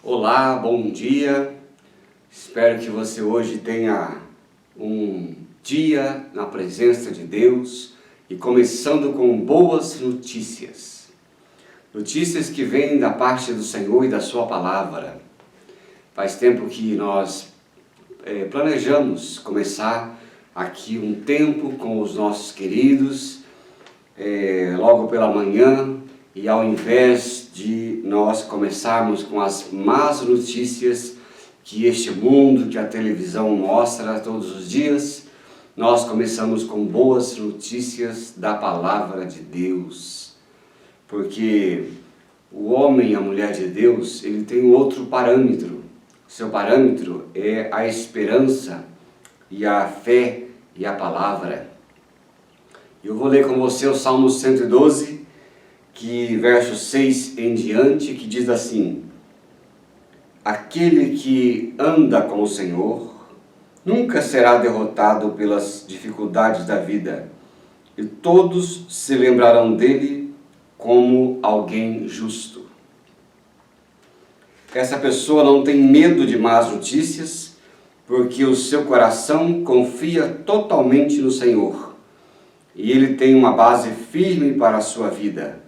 Olá, bom dia. Espero que você hoje tenha um dia na presença de Deus e começando com boas notícias. Notícias que vêm da parte do Senhor e da sua palavra. Faz tempo que nós planejamos começar aqui um tempo com os nossos queridos, logo pela manhã, e ao invés de nós começarmos com as más notícias que este mundo, que a televisão mostra todos os dias, nós começamos com boas notícias da palavra de Deus. Porque o homem e a mulher de Deus, ele tem um outro parâmetro. Seu parâmetro é a esperança e a fé e a palavra. Eu vou ler com você o Salmo 112, que verso 6 em diante, que diz assim: aquele que anda com o Senhor nunca será derrotado pelas dificuldades da vida, e todos se lembrarão dele como alguém justo. Essa pessoa não tem medo de más notícias, porque o seu coração confia totalmente no Senhor, e ele tem uma base firme para a sua vida.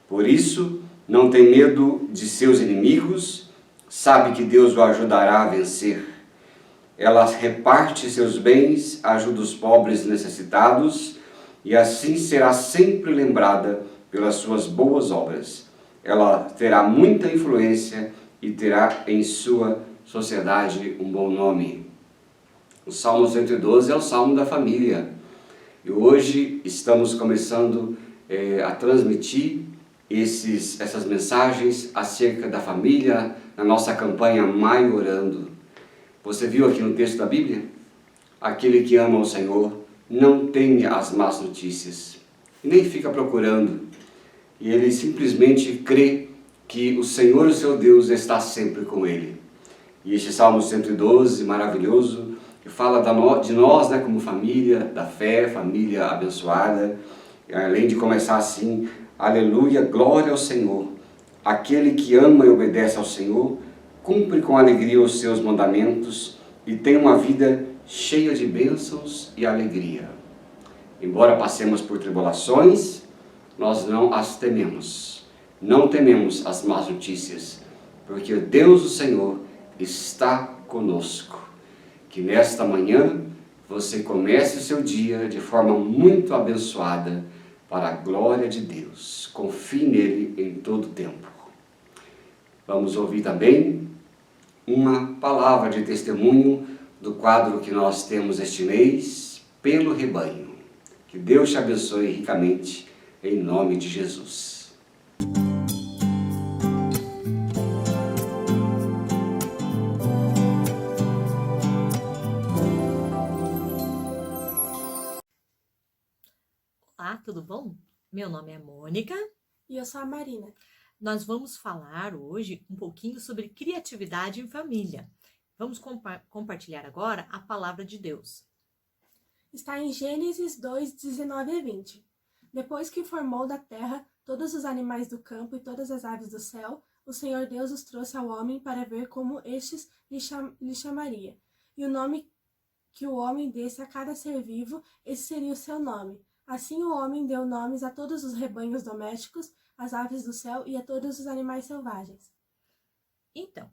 Por isso, não tem medo de seus inimigos, sabe que Deus o ajudará a vencer. Ela reparte seus bens, ajuda os pobres necessitados, e assim será sempre lembrada pelas suas boas obras. Ela terá muita influência e terá em sua sociedade um bom nome. O Salmo 112 é o Salmo da família. E hoje estamos começando a transmitir essas mensagens acerca da família na nossa campanha Maio Orando. Você viu aqui no texto da Bíblia? Aquele que ama o Senhor não teme as más notícias, nem fica procurando. E ele simplesmente crê que o Senhor, o seu Deus, está sempre com ele. E este Salmo 112, maravilhoso, que fala de nós, como família, da fé, família abençoada. Além de começar assim: aleluia, glória ao Senhor. Aquele que ama e obedece ao Senhor, cumpre com alegria os seus mandamentos e tem uma vida cheia de bênçãos e alegria. Embora passemos por tribulações, nós não as tememos. Não tememos as más notícias, porque Deus, o Senhor, está conosco. Que nesta manhã você comece o seu dia de forma muito abençoada, para a glória de Deus. Confie nele em todo o tempo. Vamos ouvir também uma palavra de testemunho do quadro que nós temos este mês, Pelo Rebanho. Que Deus te abençoe ricamente, em nome de Jesus. Olá, tudo bom? Meu nome é Mônica. E eu sou a Marina. Nós vamos falar hoje um pouquinho sobre criatividade em família. Vamos compartilhar agora a palavra de Deus. Está em Gênesis 2, 19 e 20. Depois que formou da terra todos os animais do campo e todas as aves do céu, o Senhor Deus os trouxe ao homem para ver como estes lhe chamaria. E o nome que o homem desse a cada ser vivo, esse seria o seu nome. Assim o homem deu nomes a todos os rebanhos domésticos, às aves do céu e a todos os animais selvagens. Então,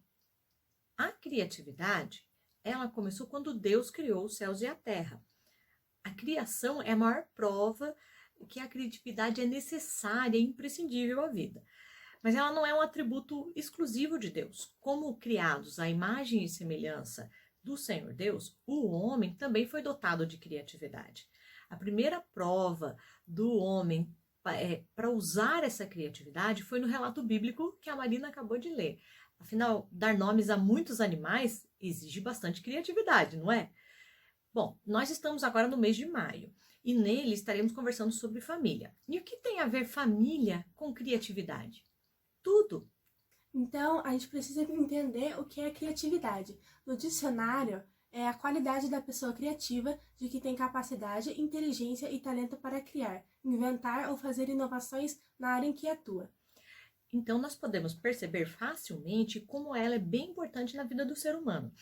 a criatividade, ela começou quando Deus criou os céus e a terra. A criação é a maior prova que a criatividade é necessária e imprescindível à vida. Mas ela não é um atributo exclusivo de Deus. Como criados à imagem e semelhança do Senhor Deus, o homem também foi dotado de criatividade. A primeira prova do homem para usar essa criatividade foi no relato bíblico que a Marina acabou de ler. Afinal, dar nomes a muitos animais exige bastante criatividade, não é? Bom, nós estamos agora no mês de maio e nele estaremos conversando sobre família. E o que tem a ver família com criatividade? Tudo! Então, a gente precisa entender o que é criatividade. No dicionário, é a qualidade da pessoa criativa, de que tem capacidade, inteligência e talento para criar, inventar ou fazer inovações na área em que atua. Então, nós podemos perceber facilmente como ela é bem importante na vida do ser humano,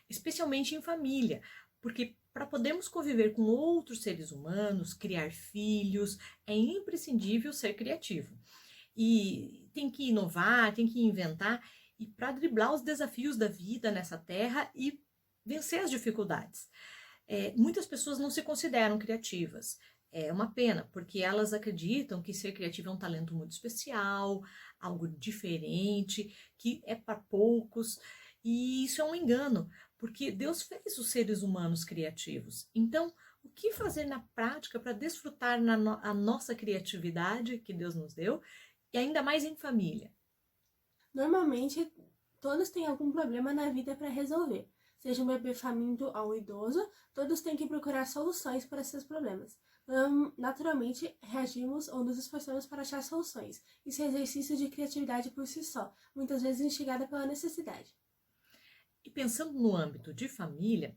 especialmente em família, porque para podermos conviver com outros seres humanos, criar filhos, é imprescindível ser criativo. E tem que inovar, tem que inventar, e para driblar os desafios da vida nessa terra e vencer as dificuldades. Muitas pessoas não se consideram criativas. É uma pena, porque elas acreditam que ser criativo é um talento muito especial, algo diferente, que é para poucos, e isso é um engano, porque Deus fez os seres humanos criativos. Então, o que fazer na prática para desfrutar a nossa criatividade que Deus nos deu, e ainda mais em família? Normalmente, todos têm algum problema na vida para resolver. Seja um bebê faminto ou um idoso, todos têm que procurar soluções para esses problemas. Naturalmente, reagimos ou nos esforçamos para achar soluções. Isso é exercício de criatividade por si só, muitas vezes instigada pela necessidade. E pensando no âmbito de família,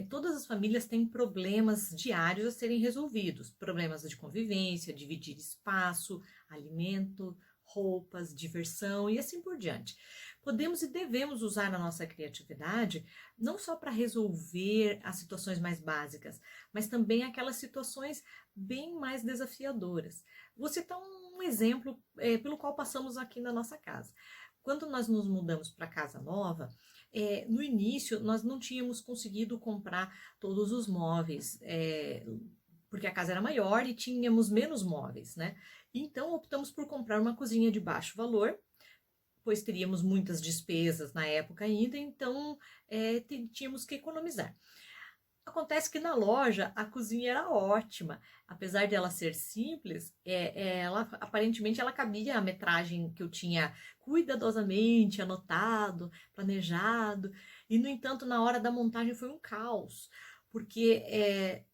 todas as famílias têm problemas diários a serem resolvidos. Problemas de convivência, dividir espaço, alimento, roupas, diversão e assim por diante. Podemos e devemos usar a nossa criatividade não só para resolver as situações mais básicas, mas também aquelas situações bem mais desafiadoras. Vou citar um exemplo pelo qual passamos aqui na nossa casa. Quando nós nos mudamos para casa nova, no início nós não tínhamos conseguido comprar todos os móveis, porque a casa era maior e tínhamos menos móveis, né? Então optamos por comprar uma cozinha de baixo valor, pois teríamos muitas despesas na época ainda, então tínhamos que economizar. Acontece que na loja a cozinha era ótima, apesar de ela ser simples, aparentemente ela cabia a metragem que eu tinha cuidadosamente anotado, planejado, e no entanto na hora da montagem foi um caos, porque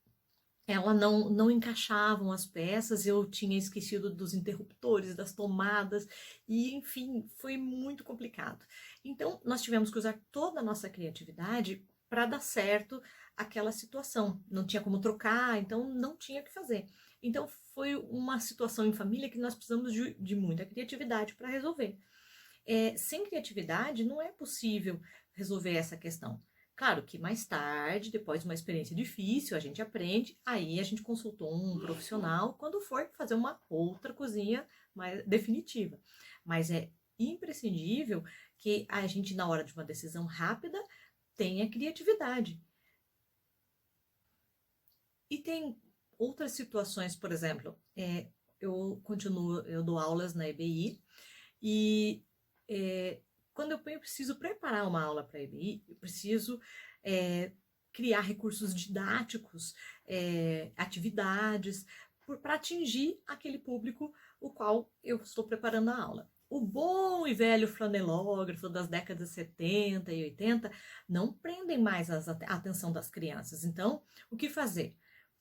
ela não encaixavam as peças, eu tinha esquecido dos interruptores, das tomadas, e enfim, foi muito complicado. Então, nós tivemos que usar toda a nossa criatividade para dar certo aquela situação. Não tinha como trocar, então não tinha o que fazer. Então, foi uma situação em família que nós precisamos de muita criatividade para resolver. Sem criatividade, não é possível resolver essa questão. Claro que mais tarde, depois de uma experiência difícil, a gente aprende, aí a gente consultou um profissional quando for fazer uma outra cozinha mais definitiva. Mas é imprescindível que a gente, na hora de uma decisão rápida, tenha criatividade. E tem outras situações, por exemplo, eu dou aulas na EBI e quando eu preciso preparar uma aula para a EBI, eu preciso criar recursos didáticos, atividades, para atingir aquele público o qual eu estou preparando a aula. O bom e velho flanelógrafo das décadas 70 e 80 não prendem mais a atenção das crianças. Então, o que fazer?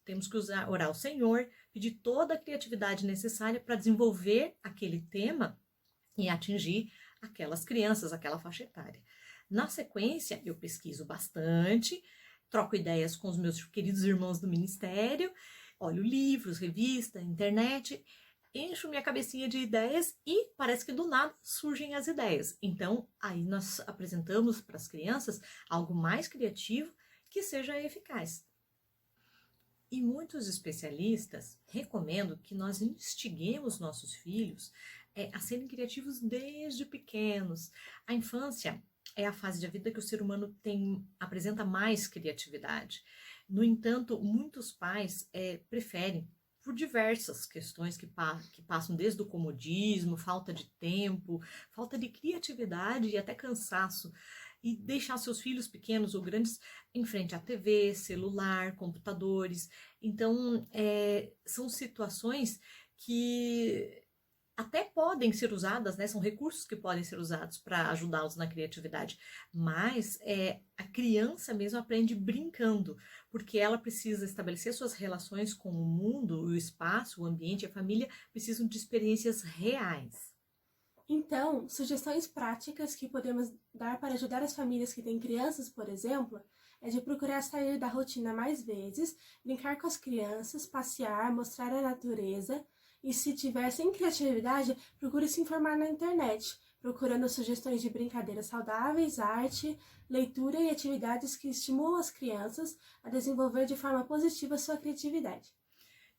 Temos que orar ao Senhor, pedir toda a criatividade necessária para desenvolver aquele tema e atingir aquelas crianças, aquela faixa etária. Na sequência, eu pesquiso bastante, troco ideias com os meus queridos irmãos do ministério, olho livros, revista, internet, encho minha cabecinha de ideias e parece que do nada surgem as ideias. Então, aí nós apresentamos para as crianças algo mais criativo que seja eficaz. E muitos especialistas recomendam que nós instiguemos nossos filhos a serem criativos desde pequenos. A infância é a fase da vida que o ser humano apresenta mais criatividade. No entanto, muitos pais preferem, por diversas questões que passam desde o comodismo, falta de tempo, falta de criatividade e até cansaço, e deixar seus filhos pequenos ou grandes em frente à TV, celular, computadores. Então, são situações que até podem ser usadas, né? São recursos que podem ser usados para ajudá-los na criatividade, mas a criança mesmo aprende brincando, porque ela precisa estabelecer suas relações com o mundo, o espaço, o ambiente, a família, precisam de experiências reais. Então, sugestões práticas que podemos dar para ajudar as famílias que têm crianças, por exemplo, é de procurar sair da rotina mais vezes, brincar com as crianças, passear, mostrar a natureza E se tiver sem criatividade, procure se informar na internet, procurando sugestões de brincadeiras saudáveis, arte, leitura e atividades que estimulam as crianças a desenvolver de forma positiva sua criatividade.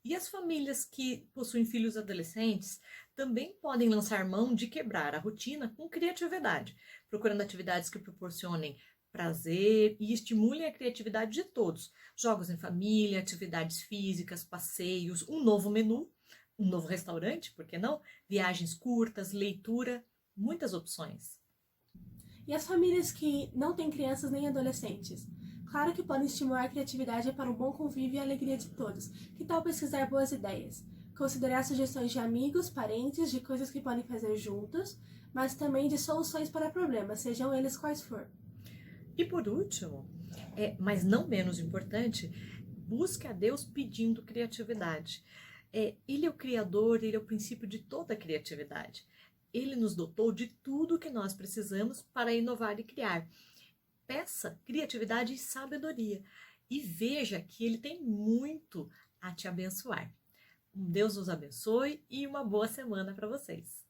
E as famílias que possuem filhos adolescentes também podem lançar mão de quebrar a rotina com criatividade, procurando atividades que proporcionem prazer e estimulem a criatividade de todos. Jogos em família, atividades físicas, passeios, um novo menu, um novo restaurante, por que não? Viagens curtas, leitura, muitas opções. E as famílias que não têm crianças nem adolescentes? Claro que podem estimular a criatividade para um bom convívio e a alegria de todos. Que tal pesquisar boas ideias? Considerar sugestões de amigos, parentes, de coisas que podem fazer juntos, mas também de soluções para problemas, sejam eles quais for. E por último, mas não menos importante, busque a Deus pedindo criatividade. Ele é o Criador, Ele é o princípio de toda a criatividade. Ele nos dotou de tudo o que nós precisamos para inovar e criar. Peça criatividade e sabedoria e veja que Ele tem muito a te abençoar. Deus os abençoe e uma boa semana para vocês.